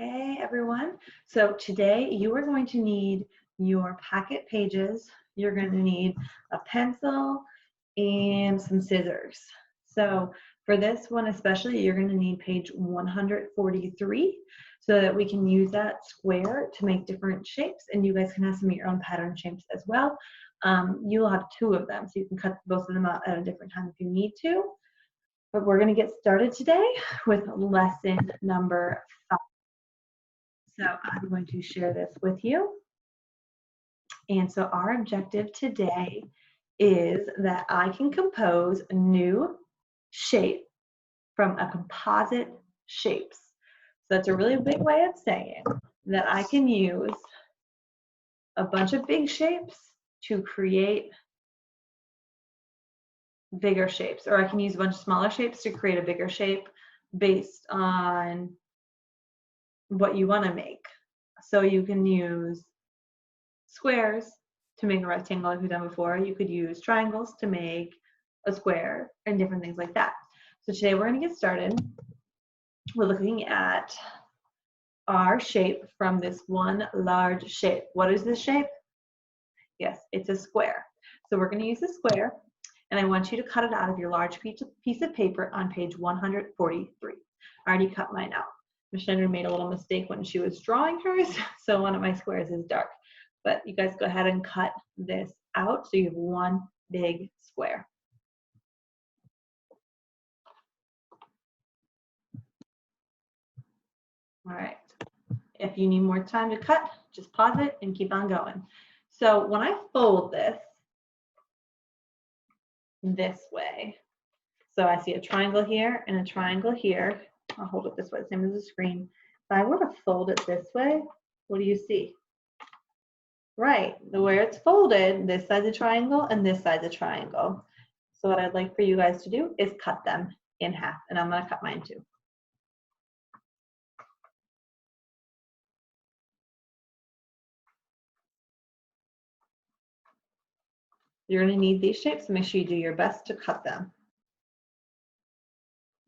Hey everyone. So today you are going to need your packet pages. You're going to need a pencil and some scissors. So for this one especially, you're going to need page 143 so that we can use that square to make different shapes, and you guys can have some of your own pattern shapes as well. You will have two of them, so you can cut both of them out at a different time if you need to. But we're going to get started today with lesson number 5. So I'm going to share this with you. And so our objective today is that I can compose a new shape from a composite shapes. So that's a really big way of saying that I can use a bunch of big shapes to create bigger shapes, or I can use a bunch of smaller shapes to create a bigger shape based on what you want to make. So you can use squares to make a rectangle like we've done before. You could use triangles to make a square and different things like that. So today we're going to get started. We're looking at our shape from this one large shape. What is this shape? Yes, it's a square. So we're going to use a square, and I want you to cut it out of your large piece of paper on page 143. I already cut mine out. Ms. Schneider made a little mistake when she was drawing hers, so one of my squares is dark. But you guys go ahead and cut this out so you have one big square. All right. If you need more time to cut, just pause it and keep on going. So when I fold this way, so I see a triangle here and a triangle here. I'll hold it this way, same as the screen. If I were to fold it this way, what do you see? Right, the way it's folded, this side's a triangle and this side's a triangle. So what I'd like for you guys to do is cut them in half, and I'm going to cut mine too. You're going to need these shapes, so make sure you do your best to cut them.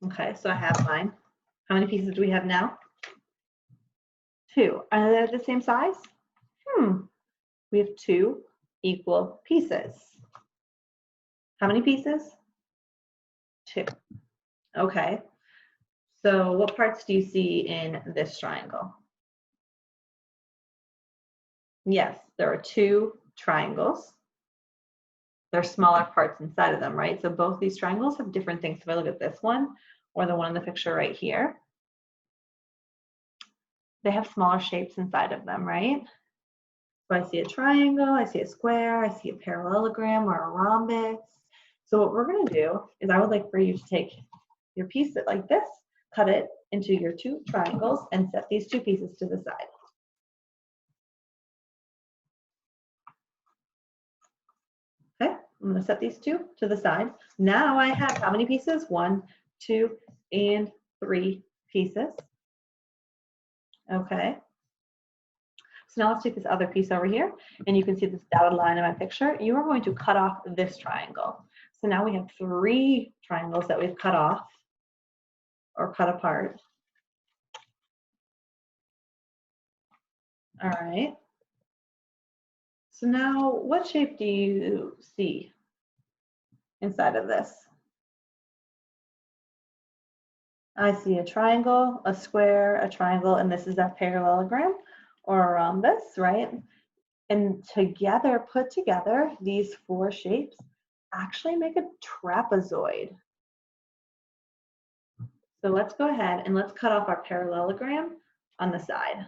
Okay, so I have mine. How many pieces do we have now? 2. Are they the same size? We have 2 equal pieces. How many pieces? 2. Okay. So what parts do you see in this triangle? Yes, there are 2 triangles. There are smaller parts inside of them, right? So both these triangles have different things. If I look at this one or the one in the picture right here, they have smaller shapes inside of them, right? So I see a triangle, I see a square, I see a parallelogram or a rhombus. So what we're going to do is I would like for you to take your piece like this, cut it into your 2 triangles, and set these 2 pieces to the side. Okay, I'm going to set these 2 to the side. Now I have how many pieces? 1, 2, and 3 pieces. Okay. So now let's take this other piece over here, and you can see this dotted line in my picture. You are going to cut off this triangle. So now we have 3 triangles that we've cut off or cut apart. All right. So now what shape do you see inside of this? I see a triangle, a square, a triangle, and this is our parallelogram or a rhombus, right? And together, put together, these 4 shapes actually make a trapezoid. So let's go ahead and let's cut off our parallelogram on the side.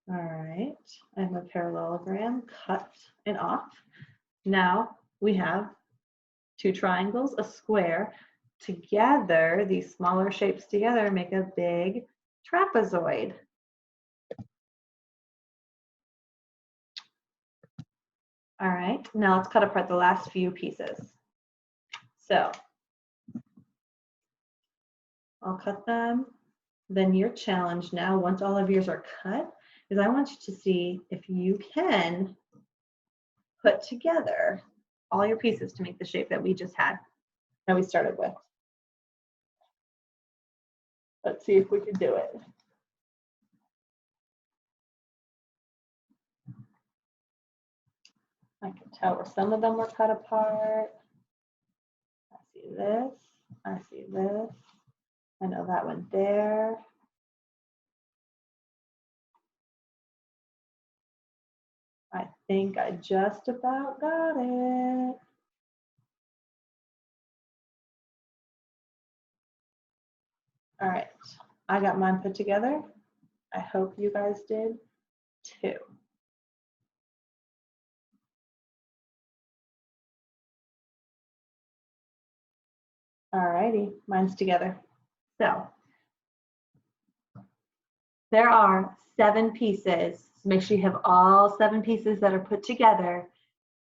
All right, I have a parallelogram cut and off. Now we have 2 triangles, a square. Together, these smaller shapes together make a big trapezoid. All right, now let's cut apart the last few pieces. So I'll cut them. Then your challenge now, once all of yours are cut, is I want you to see if you can put together all your pieces to make the shape that we just had, that we started with. Let's see if we can do it. I can tell where some of them were cut apart. I see this. I see this. I know that went there. I think I just about got it. All right, I got mine put together. I hope you guys did too. All righty, mine's together. So there are 7 pieces. So make sure you have all 7 pieces that are put together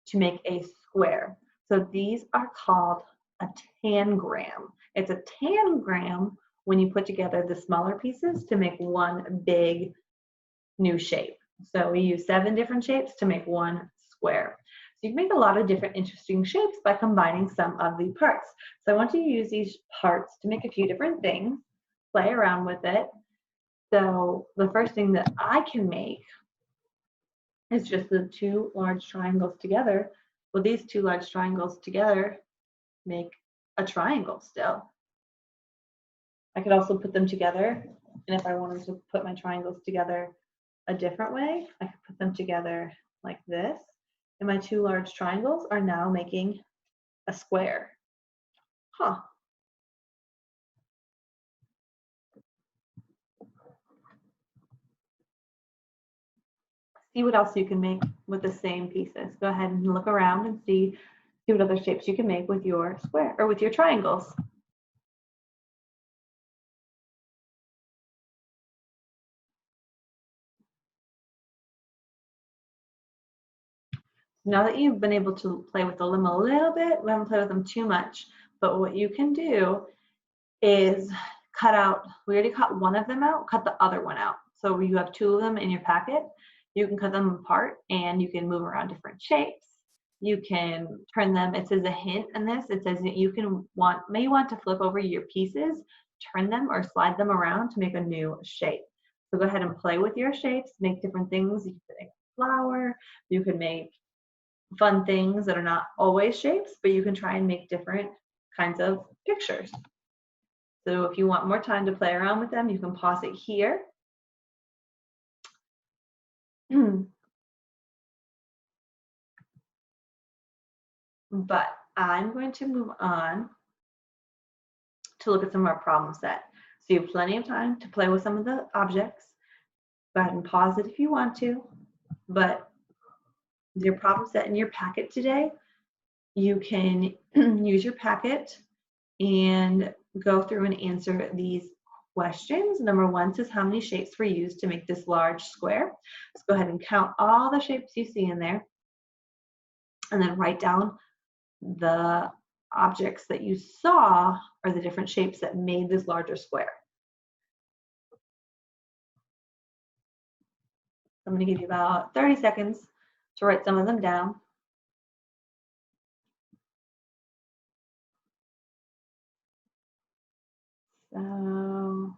to make a square. So these are called a tangram. It's a tangram when you put together the smaller pieces to make one big new shape. So we use 7 different shapes to make one square. So you can make a lot of different interesting shapes by combining some of the parts. So I want you to use these parts to make a few different things, play around with it. So the first thing that I can make is just the 2 large triangles together. Well, these 2 large triangles together make a triangle still. I could also put them together, and if I wanted to put my triangles together a different way, I could put them together like this, and my 2 large triangles are now making a square. Huh. See what else you can make with the same pieces. Go ahead and look around and see what other shapes you can make with your square or with your triangles. Now that you've been able to play with them a little bit, we haven't played with them too much, but what you can do is cut out, we already cut one of them out, cut the other one out. So you have 2 of them in your packet, you can cut them apart and you can move around different shapes. You can turn them, it says a hint in this, it says that you may want to flip over your pieces, turn them or slide them around to make a new shape. So go ahead and play with your shapes, make different things. You can make a flower, you can make fun things that are not always shapes, but you can try and make different kinds of pictures. So if you want more time to play around with them, you can pause it here. But I'm going to move on to look at some of our problem set. So you have plenty of time to play with some of the objects. Go ahead and pause it if you want to, but your problem set in your packet today, you can use your packet and go through and answer these questions. Number 1 says how many shapes were used to make this large square. Let's go ahead and count all the shapes you see in there and then write down the objects that you saw or the different shapes that made this larger square. I'm going to give you about 30 seconds to write some of them down. So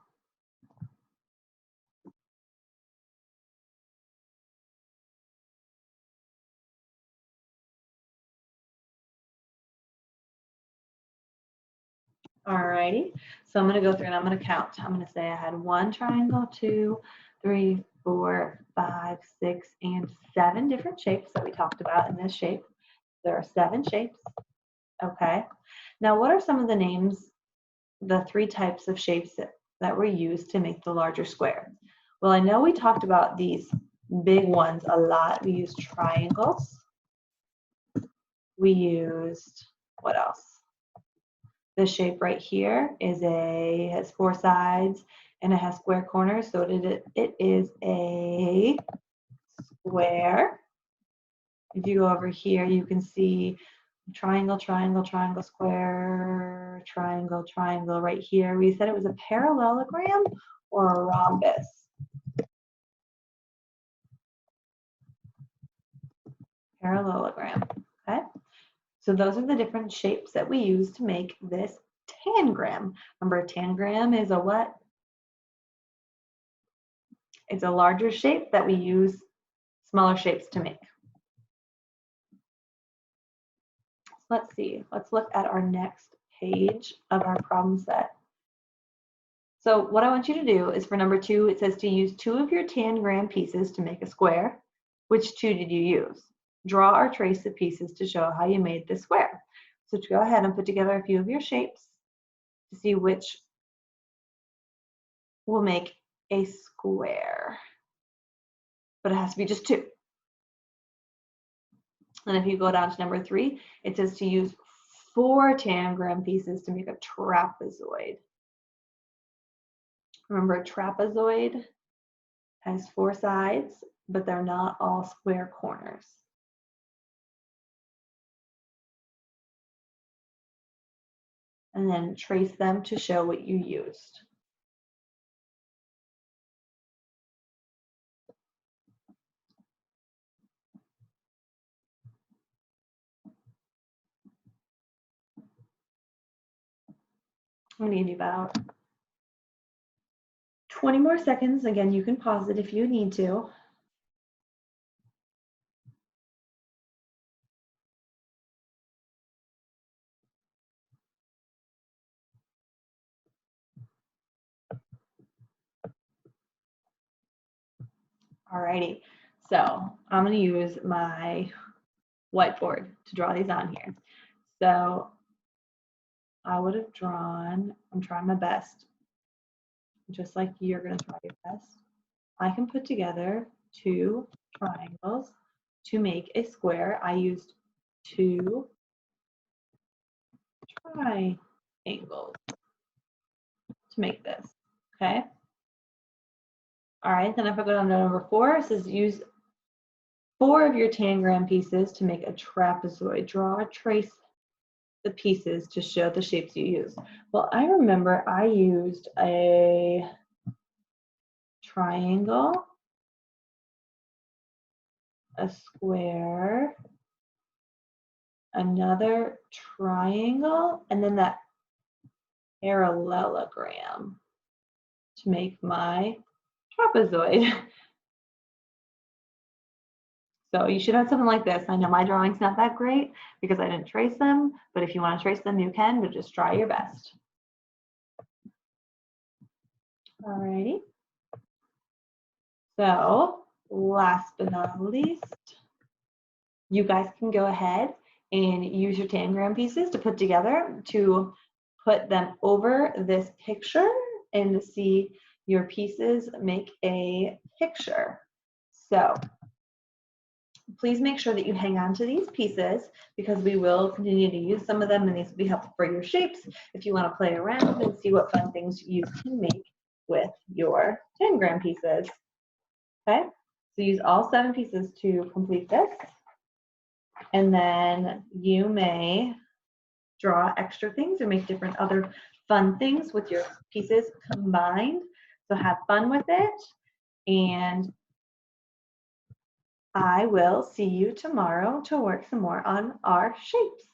alrighty, so I'm going to go through and I'm going to count. I'm going to say I had 1 triangle, 2, 3, 4, 5, 6, and 7 different shapes that we talked about in this shape. There are 7 shapes. Okay. Now, what are some of the names, the 3 types of shapes that were used to make the larger square? Well, I know we talked about these big ones a lot. We used triangles. We used, what else? This shape right here has 4 sides and it has square corners, so it is a square. If you go over here, you can see triangle, triangle, triangle, square, triangle, triangle right here. We said it was a parallelogram or a rhombus. Parallelogram, okay? So those are the different shapes that we use to make this tangram. Remember, a tangram is a what? It's a larger shape that we use smaller shapes to make. Let's see, let's look at our next page of our problem set. So what I want you to do is for number 2, it says to use 2 of your tangram pieces to make a square. Which 2 did you use? Draw or trace the pieces to show how you made the square. So to go ahead and put together a few of your shapes to see which will make a square. But it has to be just 2. And if you go down to number 3, it says to use 4 tangram pieces to make a trapezoid. Remember, a trapezoid has 4 sides, but they're not all square corners. And then trace them to show what you used. I'm gonna give you about 20 more seconds. Again, you can pause it if you need to. Alrighty, so I'm gonna use my whiteboard to draw these on here. So I would have drawn, I'm trying my best, just like you're gonna try your best. I can put together 2 triangles to make a square. I used 2 triangles to make this, okay? All right, then if I go down to number 4, it says use 4 of your tangram pieces to make a trapezoid. Draw or trace the pieces to show the shapes you use. Well, I remember I used a triangle, a square, another triangle, and then that parallelogram to make my trapezoid. So you should have something like this. I know my drawing's not that great because I didn't trace them, but if you want to trace them, you can, but just try your best. Alrighty. So last but not least, you guys can go ahead and use your tangram pieces to put together to put them over this picture and to see your pieces make a picture. So please make sure that you hang on to these pieces because we will continue to use some of them and these will be helpful for your shapes if you want to play around and see what fun things you can make with your tangram pieces. Okay, so use all 7 pieces to complete this. And then you may draw extra things or make different other fun things with your pieces combined. So have fun with it. And I will see you tomorrow to work some more on our shapes.